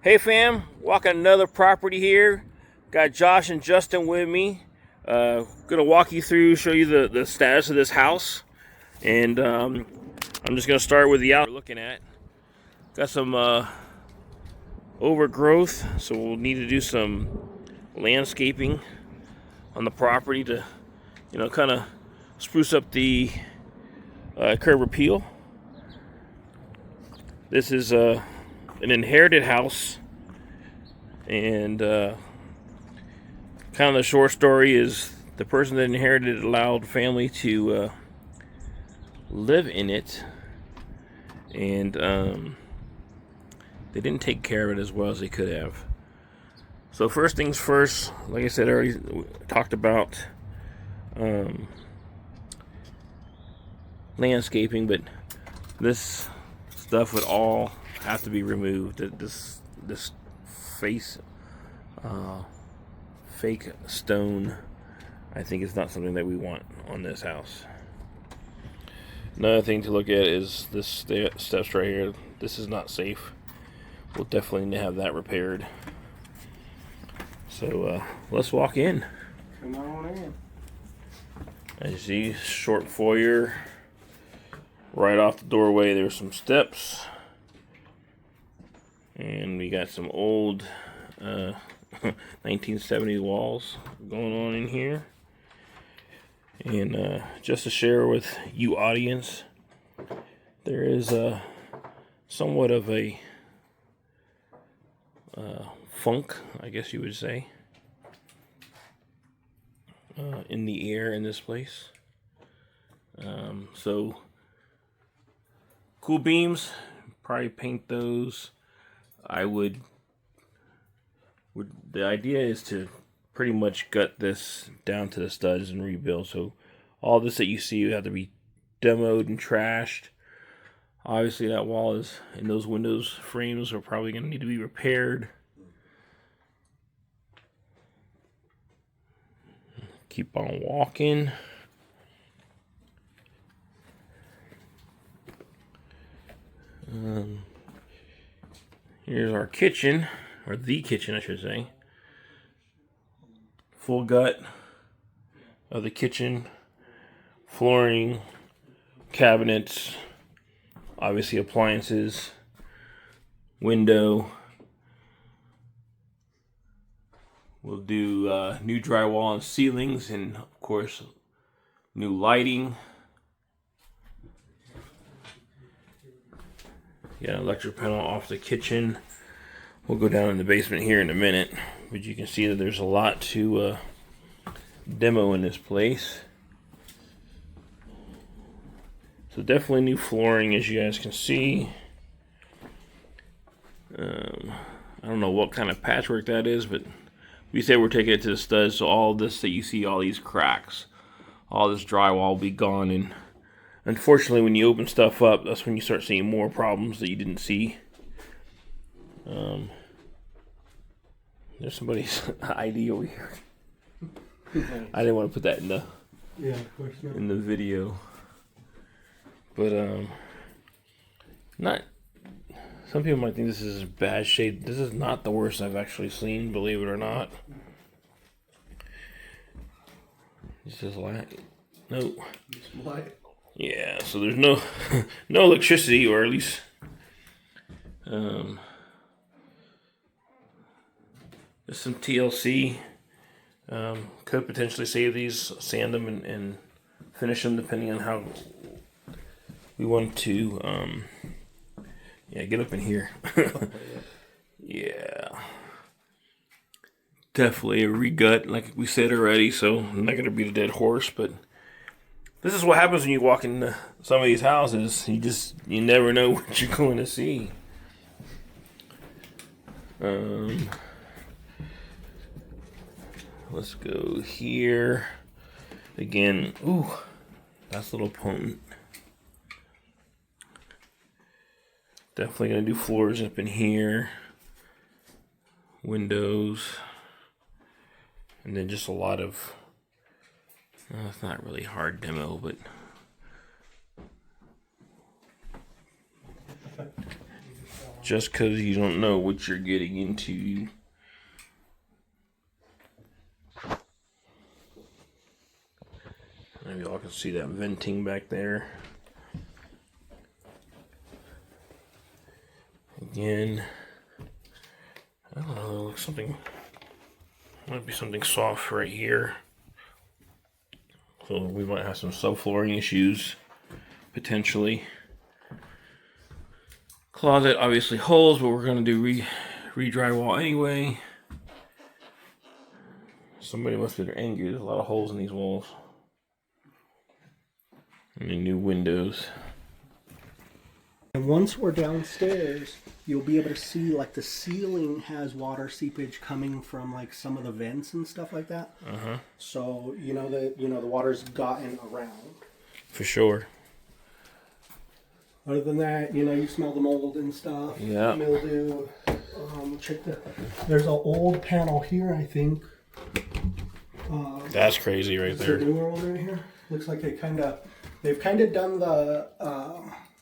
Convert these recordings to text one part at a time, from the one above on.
Hey fam, walking another property here. Got Josh and Justin with me. Gonna walk you through, show you the status of this house. And I'm just gonna start with the out we're looking at. Got some overgrowth, so we'll need to do some landscaping on the property to, kind of spruce up the curb appeal. This is an inherited house, and kind of the short story is the person that inherited it allowed family to live in it, and they didn't take care of it as well as they could have. So first things first, like I said, I already talked about landscaping, but this stuff would all have to be removed. This face fake stone, I think, is not something that we want on this house. Another thing to look at is this steps right here. This is not safe. We'll definitely need to have that repaired. So let's walk in. Come on in. As you see, short foyer. Right off the doorway, there's some steps. And we got some old 1970s walls going on in here. And just to share with you audience, there is somewhat of a funk, I guess you would say, in the air in this place. So cool beams, probably paint those. I would the idea is to pretty much gut this down to the studs and rebuild. So all this that you see would have to be demoed and trashed. Obviously that wall is, and those windows frames are probably going to need to be repaired. Keep on walking. Here's our kitchen, or the kitchen, I should say. Full gut of the kitchen, flooring, cabinets, obviously appliances, window. We'll do new drywall and ceilings, and of course, new lighting. Got an electric panel off the kitchen. We'll go down in the basement here in a minute, but you can see that there's a lot to demo in this place. So definitely new flooring, as you guys can see. I don't know what kind of patchwork that is, but we said we're taking it to the studs, so all this that you see, all these cracks, all this drywall will be gone. And unfortunately, when you open stuff up, that's when you start seeing more problems that you didn't see. There's somebody's ID over here. I didn't want to put that in the in the video, but not. Some people might think this is bad shape. This is not the worst I've actually seen, believe it or not. This is light. No. Yeah, so there's no no electricity, or at least there's some TLC. Could potentially save these, sand them, and finish them depending on how we want to. Yeah, get up in here. Yeah, definitely a regut, like we said already. So I'm not gonna beat a dead horse, but this is what happens when you walk into some of these houses. You never know what you're going to see. Let's go here again. Ooh, that's a little potent. Definitely gonna do floors up in here, windows, and then just a lot of. It's not really hard demo, but just because you don't know what you're getting into. Maybe y'all can see that venting back there. Again, I don't know, something, might be something soft right here. So we might have some subflooring issues, potentially. Closet, obviously holes, but we're gonna do re-drywall anyway. Somebody must be angry. There's a lot of holes in these walls. And the new windows. And once we're downstairs, you'll be able to see like the ceiling has water seepage coming from like some of the vents and stuff like that. So the water's gotten around. For sure. Other than that, you smell the mold and stuff. Yeah. Mildew. There's an old panel here, I think. That's crazy right there. The newer one right here. Looks like they've kind of done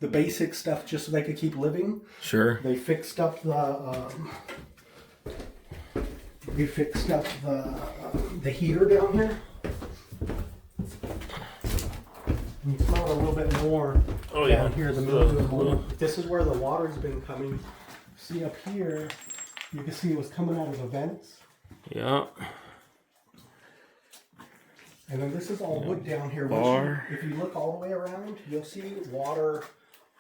the basic stuff just so they could keep living. Sure. They fixed up the heater down here. You smell it a little bit more down here. This is where the water's been coming. See up here, you can see it was coming out of the vents. Yeah. And then this is all wood down here. If you look all the way around, you'll see water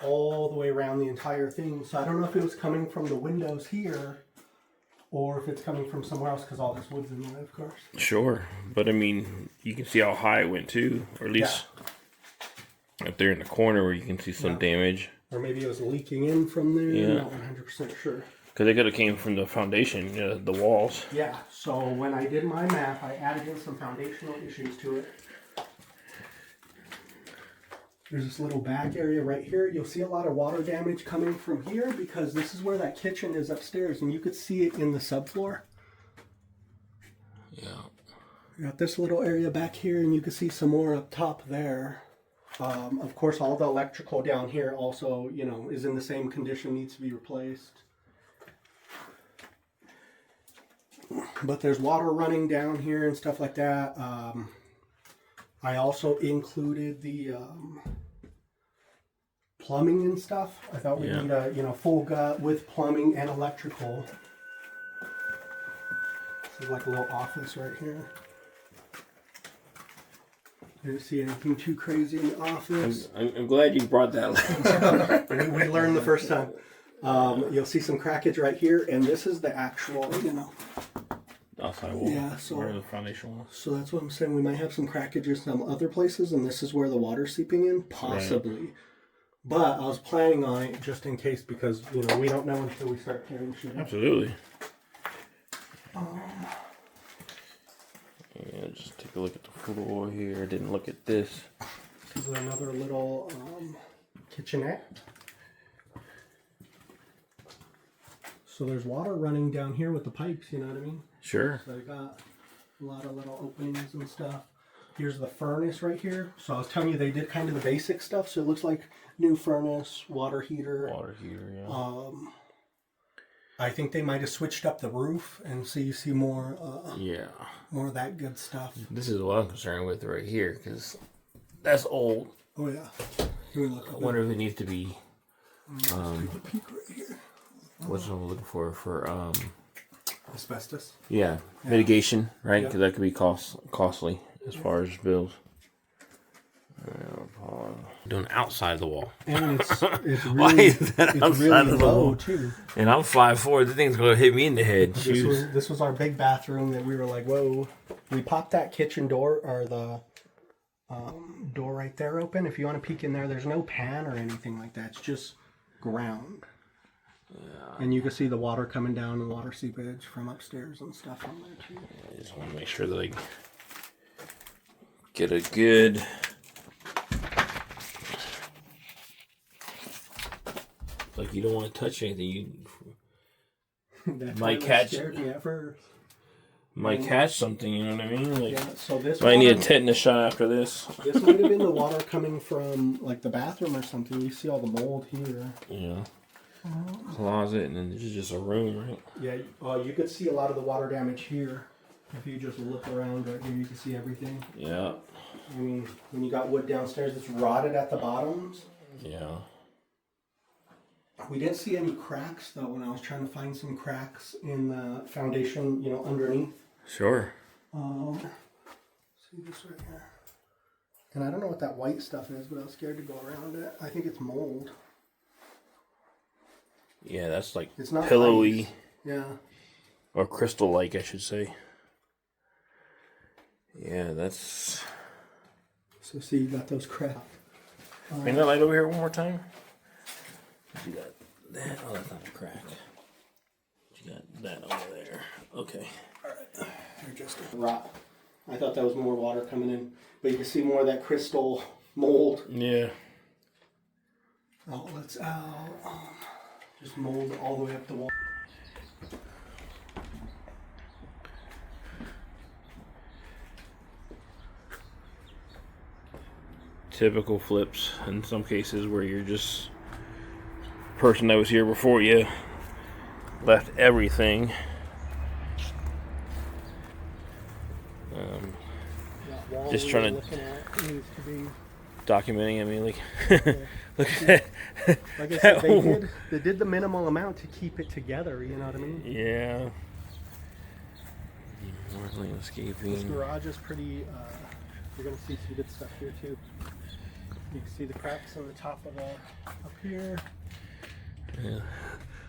all the way around the entire thing. So I don't know if it was coming from the windows here or if it's coming from somewhere else because all this wood's in the way, of course. Sure. But I mean, you can see how high it went too, or at least up there in the corner where you can see some damage. Or maybe it was leaking in from there. Yeah. Not 100% sure. Because it could have came from the foundation, the walls. Yeah, so when I did my map, I added in some foundational issues to it. There's this little back area right here. You'll see a lot of water damage coming from here because this is where that kitchen is upstairs, and you could see it in the subfloor. Yeah. You got this little area back here, and you can see some more up top there. Of course, all the electrical down here also, is in the same condition, needs to be replaced. But there's water running down here and stuff like that. I also included the plumbing and stuff. I thought we need a full gut with plumbing and electrical. This is like a little office right here. Didn't see anything too crazy in the office. I'm glad you brought that. we learned the first time. You'll see some crackage right here, and this is the actual, outside wall. Yeah, so where the foundation wall. So that's what I'm saying. We might have some crackages some other places, and this is where the water's seeping in, possibly. Right. But I was planning on it just in case because we don't know until we start tearing shit. Absolutely. Yeah, just take a look at the floor here. Didn't look at this. This is another little kitchenette. So there's water running down here with the pipes, you know what I mean? Sure. So they got a lot of little openings and stuff. Here's the furnace right here. So I was telling you they did kind of the basic stuff. So it looks like new furnace, water heater. Water heater, yeah. I think they might have switched up the roof and so you see more more of that good stuff. This is what I'm concerned with right here because that's old. Oh yeah. I wonder if it needs to be peek right here. What's I'm looking for asbestos. Yeah, mitigation, right? Because that could be costly as far as bills. Doing outside the wall. And it's really, why is that outside really of the low wall too. And I'm 5'4". The thing's gonna hit me in the head. This was our big bathroom that we were like, whoa. We popped that kitchen door or the door right there open. If you want to peek in there, there's no pan or anything like that. It's just ground. Yeah. And you can see the water coming down and water seepage from upstairs and stuff on there too. I just want to make sure that I get a good like you don't want to touch anything. You might catch me at first. Might catch something, you know what I mean? Like, yeah, so this might need a tetanus shot after this. This might have been the water coming from like the bathroom or something. You see all the mold here. Yeah. closet, and then this is just a room, right? Yeah, you could see a lot of the water damage here. If you just look around right here, you can see everything. Yeah. I mean, when you got wood downstairs, it's rotted at the bottoms. Yeah. We didn't see any cracks though when I was trying to find some cracks in the foundation, underneath. Sure. See this right here. And I don't know what that white stuff is, but I was scared to go around it. I think it's mold. Yeah, that's like It's not pillowy. ice. Yeah. Or crystal-like, I should say. Yeah, that's... So see, you got those cracks. Bring that light over here one more time. You got that. Oh, that's not a crack. You got that over there. Okay. Alright. They're just rot. I thought that was more water coming in. But you can see more of that crystal mold. Yeah. Outlets out. Just mold all the way up the wall. Typical flips in some cases where you're just person that was here before you left everything. Just trying to documenting. I mean, like, look at that. Like I said, they did the minimal amount to keep it together. You know what I mean? Yeah. More landscaping. This garage is pretty. You're gonna see some good stuff here too. You can see the cracks on the top of the up here. Yeah.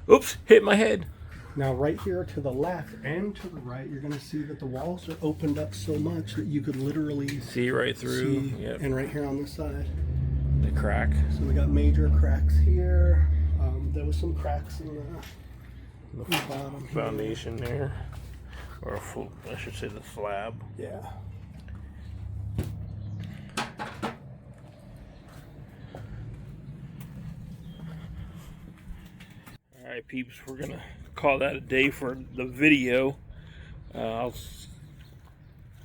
Oops! Hit my head. Now right here to the left and to the right, you're going to see that the walls are opened up so much that you could literally see right through. Yep. And right here on this side, the crack. So we got major cracks here. There was some cracks in the bottom foundation here, or I should say the slab. Yeah. Alright peeps, we're gonna call that a day for the video. I'll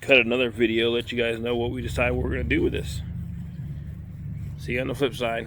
cut another video, let you guys know what we decide we're gonna do with this. See you on the flip side.